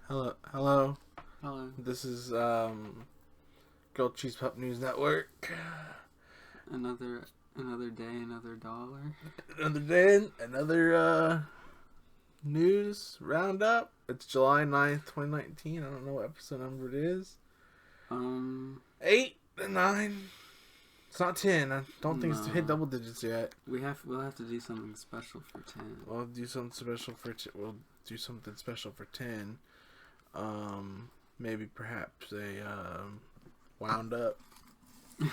Hello. Hello. This is Gold Cheese Pup News Network. Another day, another dollar. Another day, another news roundup. It's July 9th, 2019. I don't know what episode number it is. 8 and 9. It's not 10. I don't think it's hit double digits yet. We'll have to do something special for 10. We'll do something special for 10. Maybe perhaps a wound up.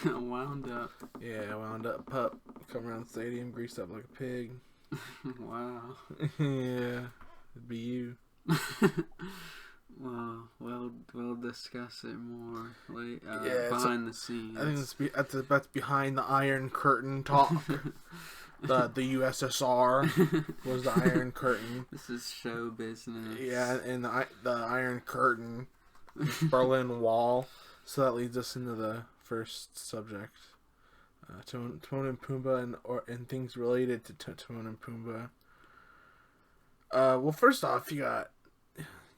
Wound up. Yeah, wound up pup. Come around the stadium, greased up like a pig. Wow. Yeah, it'd be you. Well, we'll discuss it more later. Behind the scenes. I think that's behind the Iron Curtain talk. The USSR was the Iron Curtain. This is show business. Yeah, and the Iron Curtain, Berlin Wall. So that leads us into the first subject. Timon and Pumbaa and things related to Timon and Pumbaa. Well, first off, you got,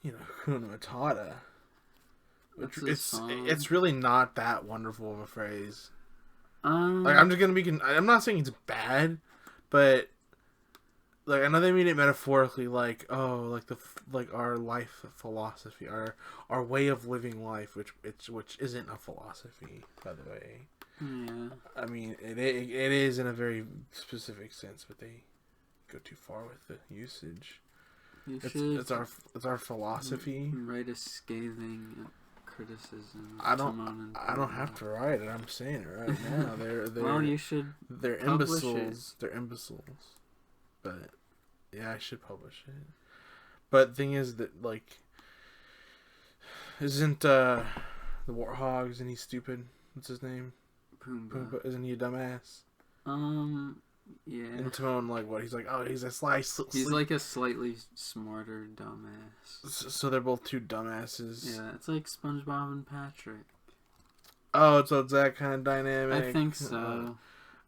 Hakuna Matata. It's really not that wonderful of a phrase. I'm not saying it's bad, but I know they mean it metaphorically, like our life philosophy, our way of living life, which isn't a philosophy, by the way. Yeah. I mean, it is in a very specific sense, but they go too far with the usage. It's our philosophy. Write a scathing criticism. I don't have to write it. I'm saying it right now. They're well, you should. They're imbeciles. They're imbeciles. But yeah, I should publish it. But the thing is that isn't the Warthog, isn't he stupid? What's his name? Pumbaa. Isn't he a dumbass? Yeah. And Timon, he's like, oh, he's a slice. He's like a slightly smarter dumbass. So they're both two dumbasses. Yeah, it's like SpongeBob and Patrick. Oh, so it's that kind of dynamic. I think so.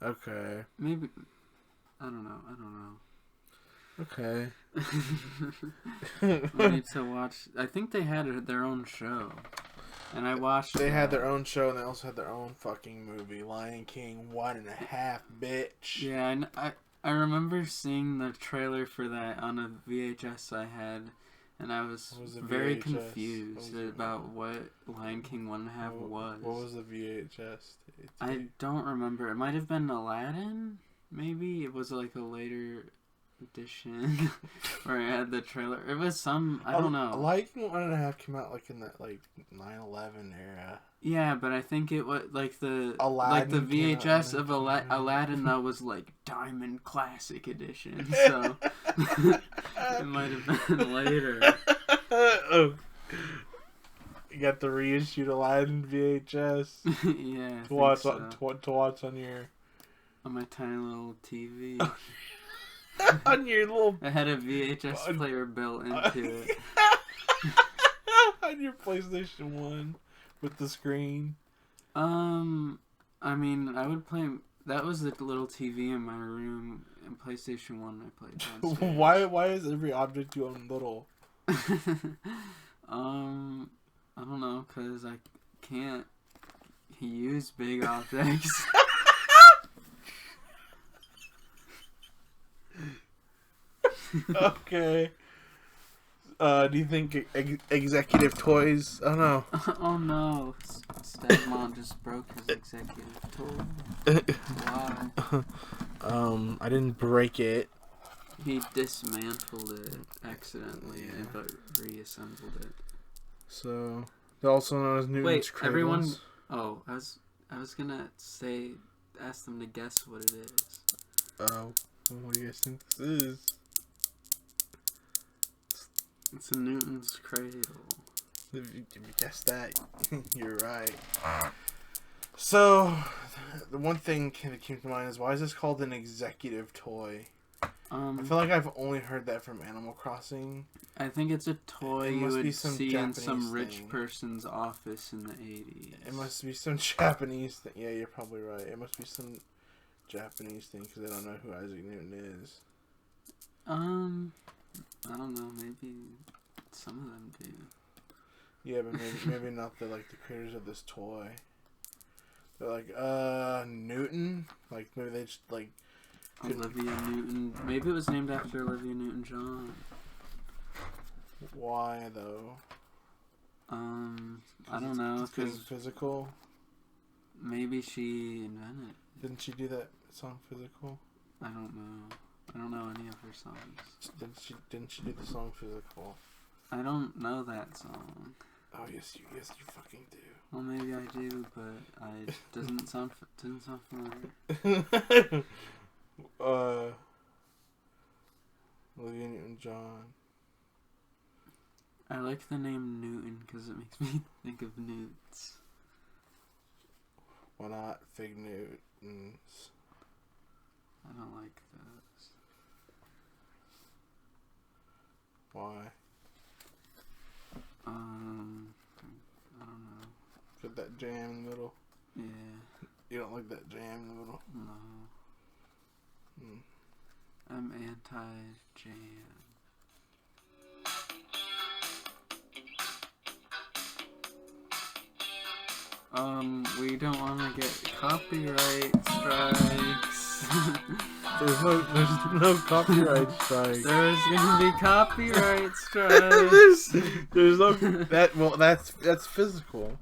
Okay. Maybe. I don't know. Okay. I need to watch. I think they had their own show. And I watched. They had their own show, and they also had their own fucking movie, Lion King 1.5, bitch. Yeah, I remember seeing the trailer for that on a VHS I had, and I was very confused about what Lion King 1.5 was. What was the VHS? I don't remember. It might have been Aladdin. Maybe it was like a later edition where it had the trailer. It was some, I don't know. Lion King 1.5 came out in that 9/11 era. Yeah, but I think it was the Aladdin the VHS of Aladdin that was Diamond Classic Edition. So it might have been later. Oh. You got the reissued Aladdin VHS. Yeah. To watch on your on my tiny little TV. On your little. I had a VHS player built into it. On your PlayStation 1 with the screen. I mean, I would play. That was the little TV in my room. In PlayStation 1, I played downstairs. Why is every object you own little? I don't know, cause I can't use big objects. Okay. Do you think executive toys? Oh no. Oh no. Egmont just broke his executive toy. Why? I didn't break it. He dismantled it accidentally, but reassembled it. So, they're also known as Newton's cradles. Everyone. Oh, I was gonna ask them to guess what it is. Oh, what do you guys think this is? It's a Newton's cradle. If you guessed that, you're right. So, the one thing that came to mind is, why is this called an executive toy? I feel like I've only heard that from Animal Crossing. I think it's a toy you would see in some rich person's office in the 80s. It must be some Japanese thing. Yeah, you're probably right. It must be some Japanese thing because they don't know who Isaac Newton is. I don't know. Maybe some of them do. Yeah, but maybe not the creators of this toy. They're like, Newton? Like, maybe they just, like... Olivia Newton. Maybe it was named after Olivia Newton-John. Why, though? I don't know. Because Physical? Maybe she invented it. Didn't she do that song Physical? I don't know. I don't know any of her songs. Didn't she do the song Physical? I don't know that song. Oh, yes, you fucking do. Well, maybe I do, but it doesn't sound familiar. Olivia Newton-John. I like the name Newton because it makes me think of newts. Why not Fig Newtons? I don't like those. Why? I don't know. Got that jam in the middle? Yeah. You don't like that jam in the middle? No. Hmm. I'm anti-jam. We don't want to get copyright strikes. There's no copyright strikes. There's gonna be copyright strikes. there's no that's physical.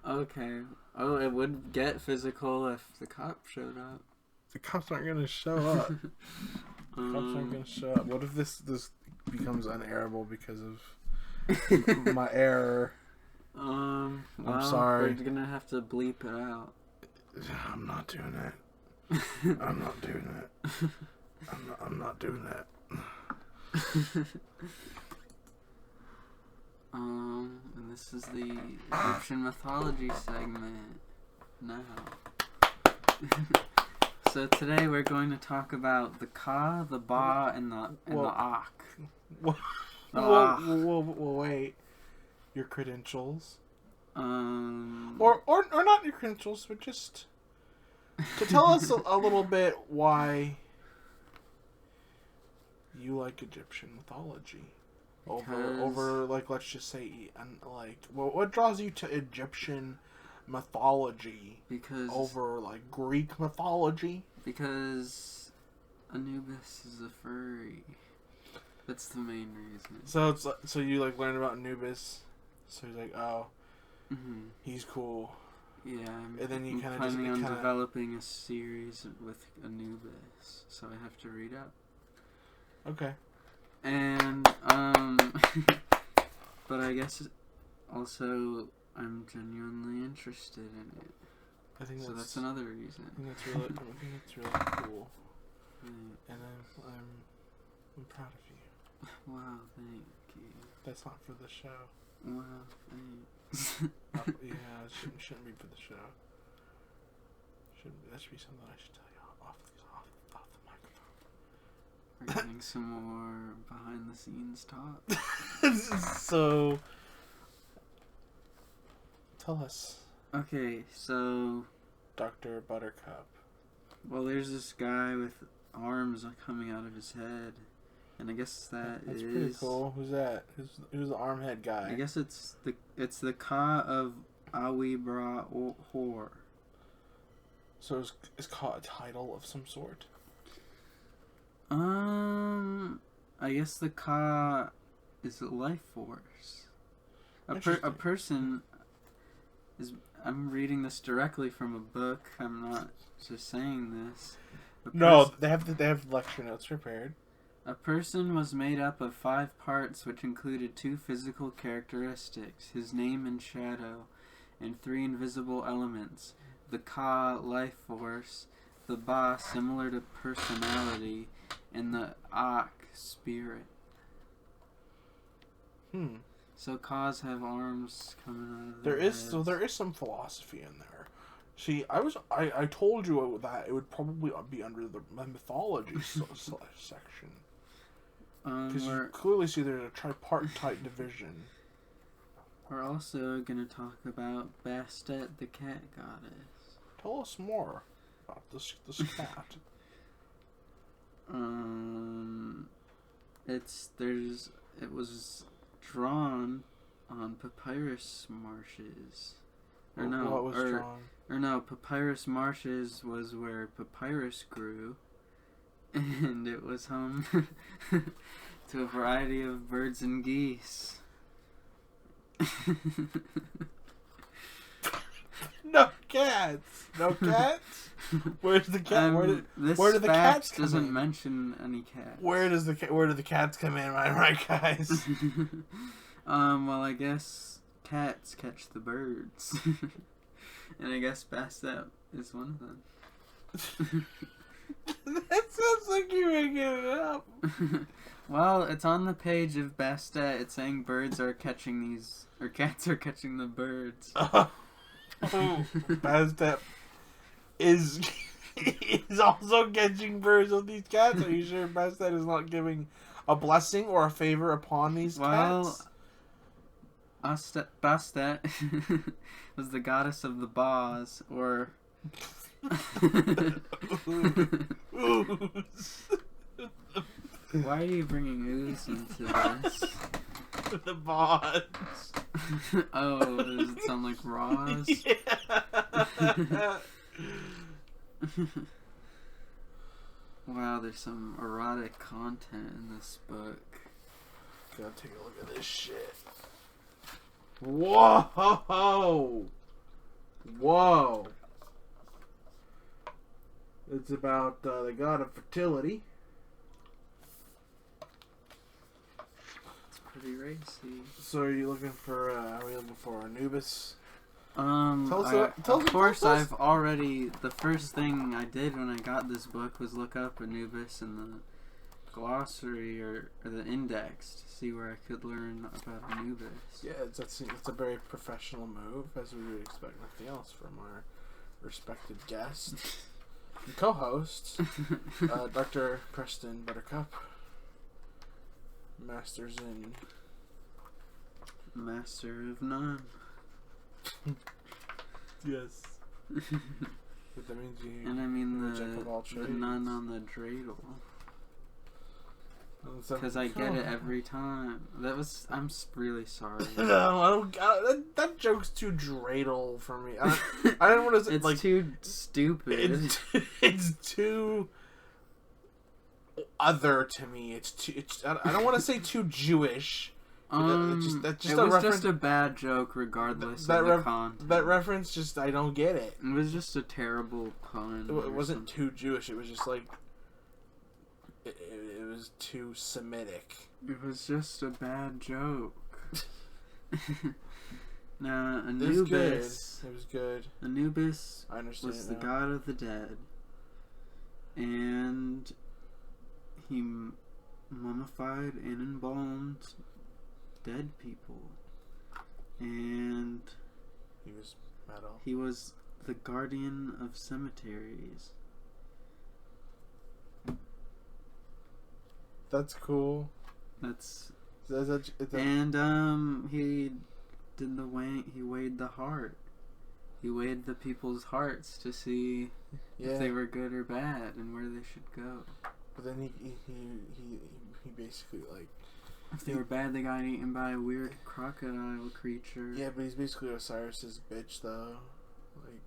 Okay. Oh, it would get physical if the cop showed up. The cops aren't gonna show up. Cops aren't gonna show up. What if this becomes unairable because of my error? Well, I'm sorry. We're gonna have to bleep it out. I'm not doing that. I'm not doing that. I'm not doing that. And this is the Egyptian mythology segment now. So today we're going to talk about the Ka, the Ba, and the Ak. Whoa, wait. Your credentials? Or not your credentials, but just to tell us a little bit why you like Egyptian mythology over like, let's just say, what draws you to Egyptian mythology over like Greek mythology? Because Anubis is a furry. That's the main reason. So you like learn about Anubis. So he's like, oh, he's cool. Yeah, and then you I'm planning on developing a series with Anubis, so I have to read up. Okay. And but I guess also I'm genuinely interested in it. I think that's another reason. I think that's really cool. Right. And I'm proud of you. Wow, thank you. That's not for the show. Wow, thanks. Yeah, it shouldn't be for the show. That should be something I should tell you off the microphone. We're getting some more behind the scenes talk. So, tell us. Okay, so Dr. Buttercup. Well, there's this guy with arms coming out of his head. And I guess that's pretty cool. Who's that? Who's the arm head guy? I guess it's the Ka of Awibra Hor. So it's called a title of some sort? I guess the Ka is a life force. A person is... I'm reading this directly from a book. I'm not just saying this. No, they have lecture notes prepared. A person was made up of 5 parts, which included 2 physical characteristics, his name and shadow, and 3 invisible elements. The Ka, life force, the Ba, similar to personality, and the Ak, spirit. So Kas have arms coming out of their heads. So there is some philosophy in there. See, I told you that it would probably be under the mythology section. Because you clearly see there's a tripartite division. We're also going to talk about Bastet, the cat goddess. Tell us more about this cat. It was drawn on papyrus marshes. What was strong? Or no, papyrus marshes was where papyrus grew, and it was home to a variety of birds and geese. No cats. No cats. Where's the cat? Where do the cats come doesn't in? mention any cats. Where do the cats come in? Am I right, guys? Well, I guess cats catch the birds, and I guess Bastet is one of them. That sounds like you're making it up. Well, it's on the page of Bastet. It's saying birds are catching these, or cats are catching the birds. Oh, Bastet is also catching birds with these cats. Are you sure Bastet is not giving a blessing or a favor upon these cats? Bastet was the goddess of the baws, or... Why are you bringing ooze into this? The baws. Oh, does it sound like raws? Yeah. Wow, there's some erotic content in this book. Gotta take a look at this shit. Whoa! Whoa! It's about the god of fertility. It's pretty racy. So are you looking for, are we looking for Anubis? Of course, I've already... The first thing I did when I got this book was look up Anubis in the glossary or the index to see where I could learn about Anubis. Yeah, it's a very professional move, as we would expect nothing else from our respected guest and co-host, Dr. Preston Buttercup, Masters in... Master of none. Yes. But that means you... And I mean the none on the dreidel. Because I get it every time. I'm really sorry. No, that joke's too dreidel for me. I don't want to say, it's like, too stupid. It's too other to me. I don't want to say too Jewish. It was just a bad joke regardless of the content. That reference, just, I don't get it. It was just a terrible pun. It wasn't too Jewish. It was just like... It was too Semitic. It was just a bad joke. Now, Anubis... It was good. Anubis I understand was the god of the dead. And he mummified and embalmed dead people. And he was metal. He was the guardian of cemeteries. That's cool. And he did he weighed the heart. He weighed the people's hearts to see if they were good or bad and where they should go. But then he basically, like, if they were bad, they got eaten by a weird crocodile creature. Yeah, but he's basically Osiris's bitch, though. Like,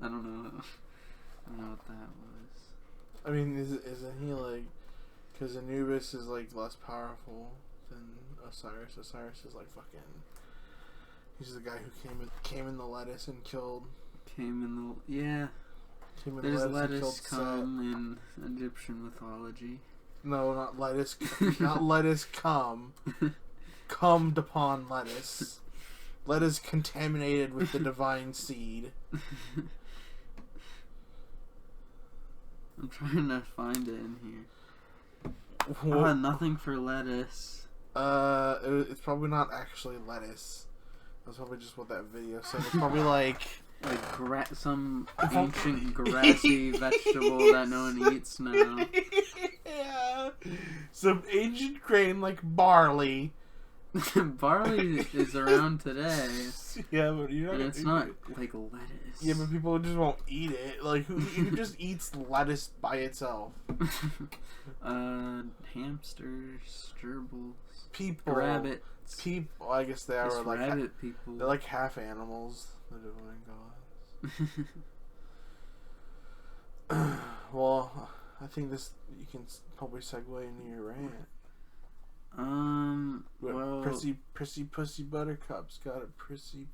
I don't know what that was. I mean, isn't he, like, because Anubis is, like, less powerful than Osiris. Osiris is, like, fucking, he's the guy who came in the lettuce and killed. There's lettuce come in Egyptian mythology. No, not lettuce. Not lettuce come. Cummed upon lettuce. Lettuce contaminated with the divine seed. I'm trying to find it in here. Nothing for lettuce. It's probably not actually lettuce. That's probably just what that video said. It's probably like some ancient grassy vegetable that no one eats now. Yeah. Some ancient grain like barley. Barley is around today. Yeah, but you're not. And it's not like lettuce. Yeah, but people just won't eat it. Like, who just eats lettuce by itself? Hamsters, gerbils. people. Rabbit. People. I guess they are like rabbit people. They're like half animals. Well, I think you can probably segue into your rant. Well, prissy pussy buttercup's got a prissy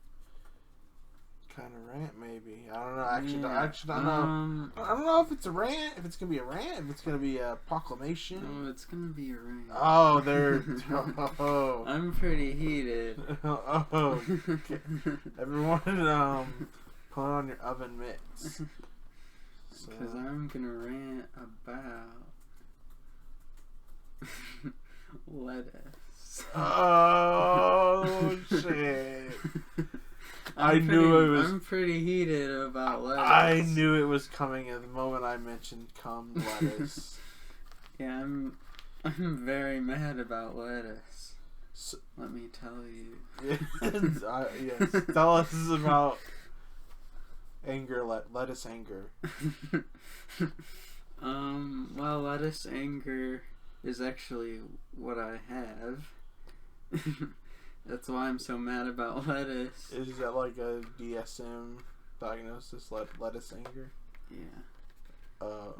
kind of rant, maybe. I don't know. Actually, don't know. I don't know if it's a rant. If it's gonna be a rant. If it's gonna be a proclamation. Oh, it's gonna be a rant. Oh, there. Oh. I'm pretty heated. Oh. Okay. Everyone, put on your oven mitts. Because I'm gonna rant about lettuce. Oh shit! I'm pretty heated about lettuce. I knew it was coming at the moment I mentioned lettuce. Yeah, I'm very mad about lettuce. Let me tell you. Yes. Tell us about lettuce anger. Well, lettuce anger is actually what I have. That's why I'm so mad about lettuce. Is that like a DSM diagnosis, lettuce anger? Yeah. So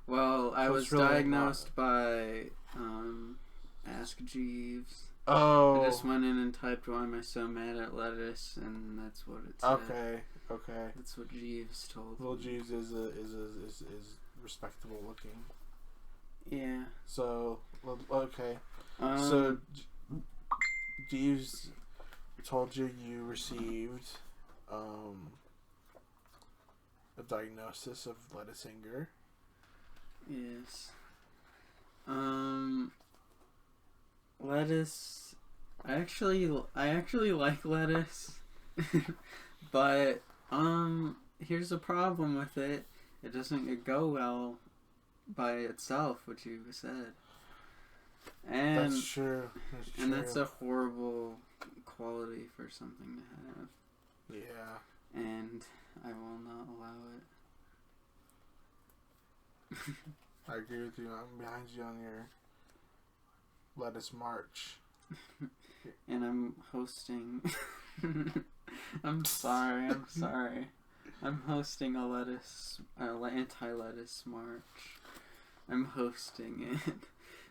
Well, I was really diagnosed by Ask Jeeves. Oh. I just went in and typed, "Why am I so mad at lettuce?" and that's what it said. Okay. That's what Jeeves told me. Well, Jeeves is respectable looking. Yeah. So, okay. So, Jeeves told you received a diagnosis of lettuce anger. Yes. Lettuce. I actually like lettuce, but here's the problem with it. It doesn't go well by itself, what you said. And That's true. And that's a horrible quality for something to have. Yeah. And I will not allow it. I agree with you. I'm behind you on your lettuce march. And I'm hosting. I'm sorry. I'm hosting a anti-lettuce march. I'm hosting it.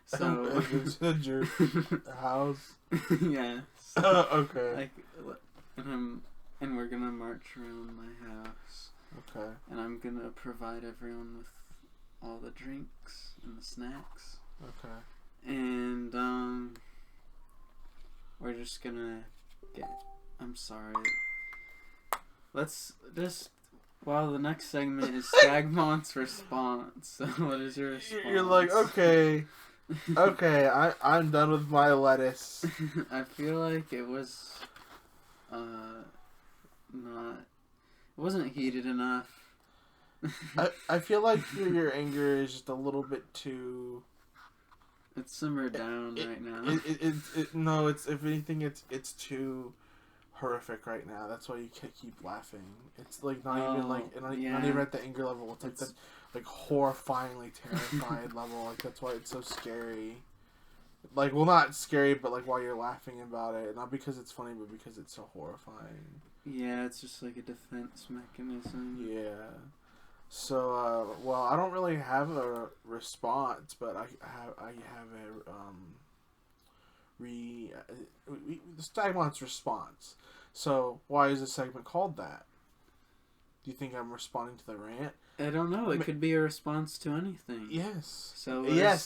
So it's at your house. Yes. Okay. And we're gonna march around my house. Okay. And I'm gonna provide everyone with all the drinks and the snacks. Okay. And we're just gonna get. I'm sorry. Let's just. Well, the next segment is Egmont's Response. So what is your response? You're like, okay, I'm done with my lettuce. I feel like it was, it wasn't heated enough. I feel like your anger is just a little bit too. It's simmered down right now. No, it's if anything, it's too horrific right now. That's why you keep laughing. It's like not even at the anger level. It's like that like horrifyingly terrified level. Like that's why it's so scary. Like, well, not scary, but like why you're laughing about it, not because it's funny, but because it's so horrifying. Yeah, it's just like a defense mechanism. Yeah. So, well, I don't really have a response, but I have this Egmont's Response. So, why is this segment called that? Do you think I'm responding to the rant? I don't know. It could be a response to anything. Yes.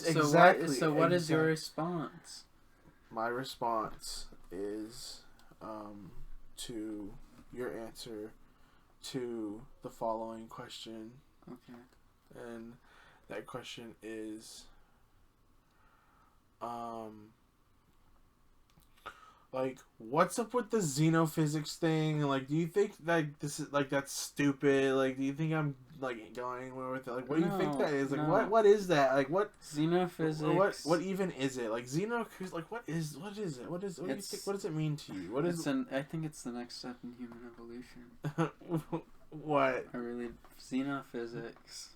Exactly. So what is your response? My response is to your answer to the following question. Okay. And that question is like, what's up with the xenophysics thing? Like, do you think that this is like that's stupid? Like, do you think I'm like going anywhere with it? Like, what do you think that is? Like, what is that? Like, what xenophysics? What even is it? Like, like, what is it? What do you think? What does it mean to you? What is? I think it's the next step in human evolution. What? Xenophysics.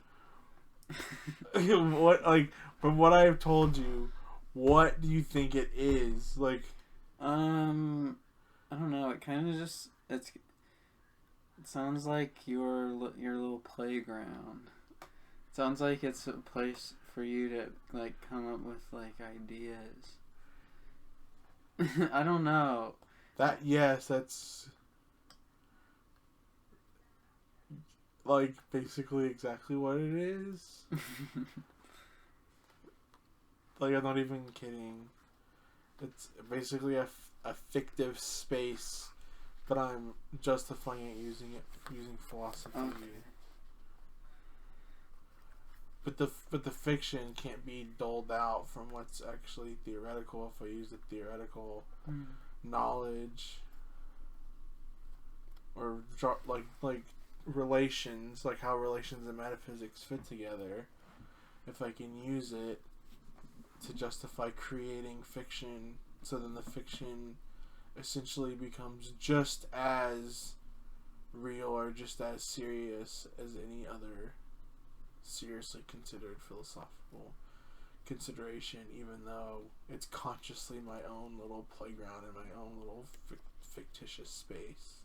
What, like, from what I've told you, What do you think it is? Like, I don't know. It kind of just it sounds like your little playground. It sounds like it's a place for you to like come up with like ideas. I don't know. That's like basically exactly what it is. Like, I'm not even kidding. It's basically a fictive space, but I'm justifying it using philosophy. Okay. But the fiction can't be doled out from what's actually theoretical if I use the theoretical knowledge or like relations, like how relations and metaphysics fit together. If I can use it to justify creating fiction, so then the fiction essentially becomes just as real or just as serious as any other seriously considered philosophical consideration, even though it's consciously my own little playground in my own little fictitious space.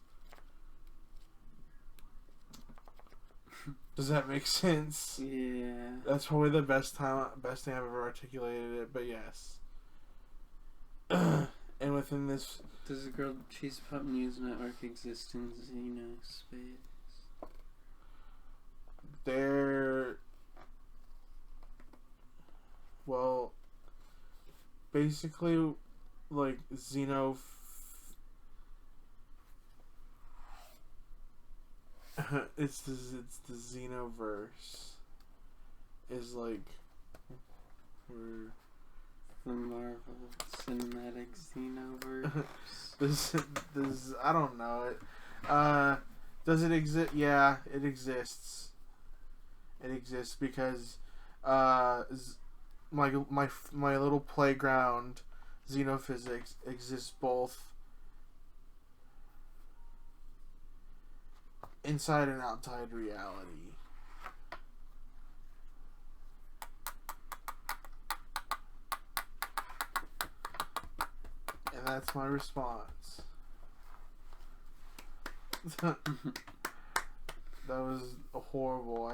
Does that make sense? Yeah. That's probably the best thing I've ever articulated it, but yes. And within this... Does the grilled cheese pup news network exist in Xenospace? They're... Well, basically, like, it's the Xenoverse is like we're The Marvel Cinematic Xenoverse. this I don't know it. Does it exist? Yeah, it exists. It exists because my little playground Xenophysics exists both inside and outside reality. And that's my response. That was horrible. I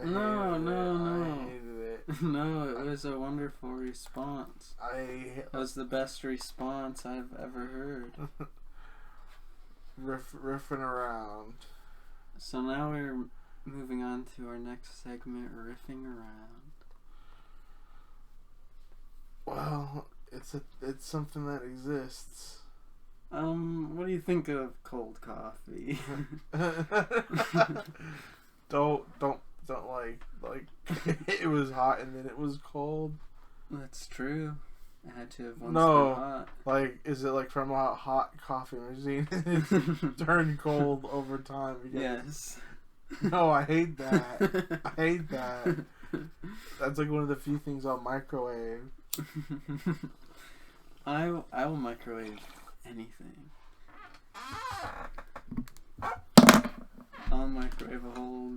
hated it. No, it was a wonderful response. That was the best response I've ever heard. Riffing around. So now we're moving on to our next segment, riffing around. Well, it's something that exists. What do you think of cold coffee? don't like it was hot and then it was cold. That's true. I had to have once No, been hot. like, is it like from a hot coffee machine? It's turned cold over time. Yes. No, I hate that. I hate that. That's like one of the few things I'll microwave. I will microwave anything. I'll microwave a whole